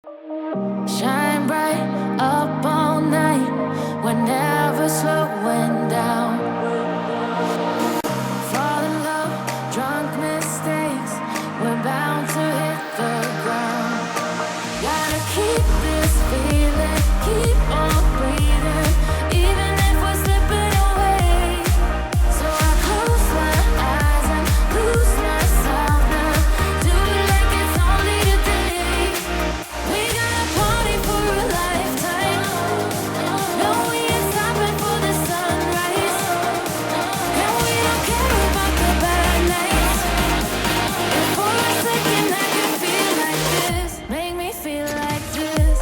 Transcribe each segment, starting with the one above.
Shine bright up all night. We're never slowing down. Fall in love, drunk mistakes. We're bound to hit the ground. Gotta keep this feeling, keep on breathing, even if we're slipping away. So I close my eyes and lose myself now. Do it like it's only today. We got a party for a lifetime. No, we ain't stopping for the sunrise. And we don't care about the bad nights. If for a second I can feel like this, make me feel like this.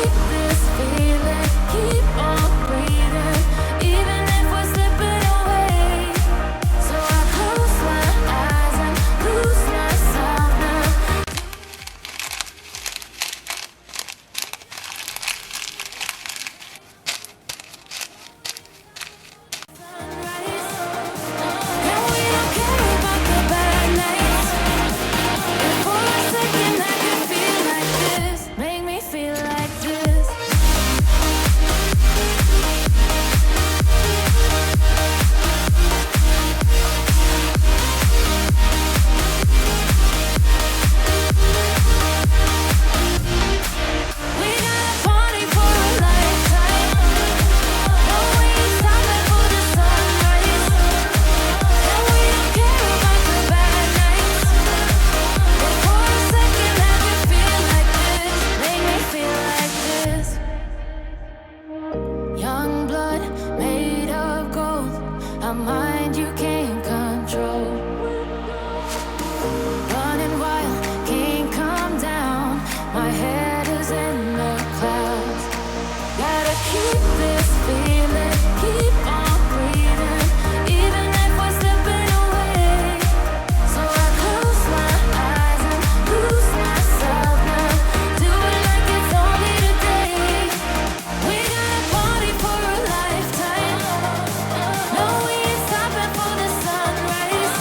keep this feeling, keep on breathing, even if we're slipping away. So I close my eyes and lose myself now. And we don't care about the bad nights. If for a second I could feel like this, make me feel like this. We got a party for a lifetime. No, we ain't stopping for the sunrise. And we don't care about the bad nights. If for a second I could feel like this, make me feel like this. Young blood made of gold, a mind you can't control. Running wild, can't come down. My head is in the clouds. Gotta keep this feeling, keep on breathing, even if we're slipping away. So I close my eyes and lose myself now. Do it like it's only today. We got a party for a lifetime. No, we ain't stopping for the sunrise.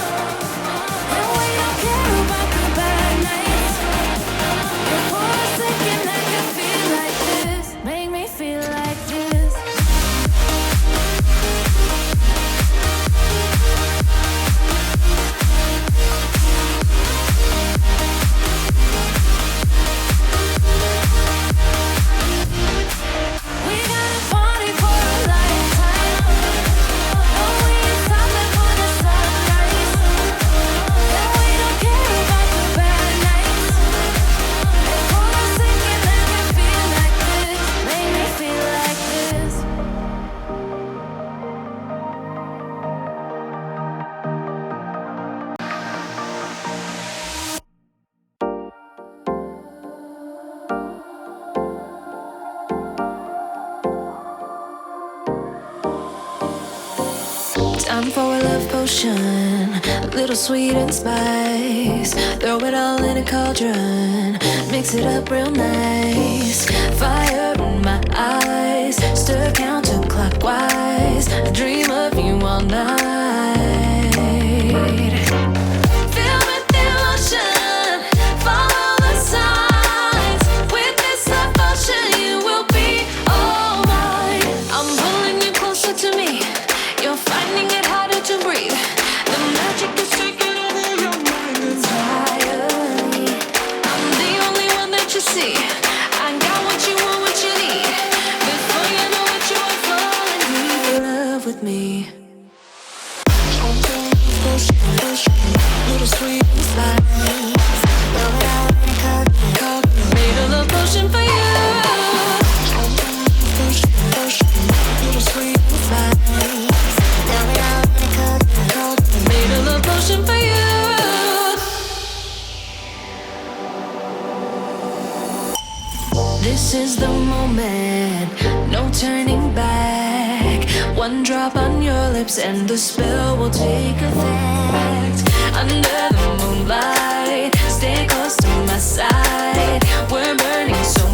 And we don't care about the bad nights. If for a second I could feel like this, make me feel like this. We got a party for a lifetime. No, we ain't stopping for the sunrise. And we don't care about the bad nights. If for a second I could feel like this, make me feel like this. Time for a love potion, a little sweet and spice. Throw it all in a cauldron, mix it up real nice. Fire in my eyes, stir counterclockwise. I dream of you all night. Feel with emotion, follow the signs. With this love potion, you will be all mine. I'm pulling you closer to me. You're finding it harder to breathe. The magic is taking over your mind entirely. I'm the only one that you see. I got what you want, what you need. Before you know it, you are falling deep in love with me. Little sweet and spice. Made a love potion for you. Little sweet and spice. Made a love potion for you. This is the moment, no turning back. One drop on your lips and the spell will take effect. Under the moonlight, stay close to my side. We're burning so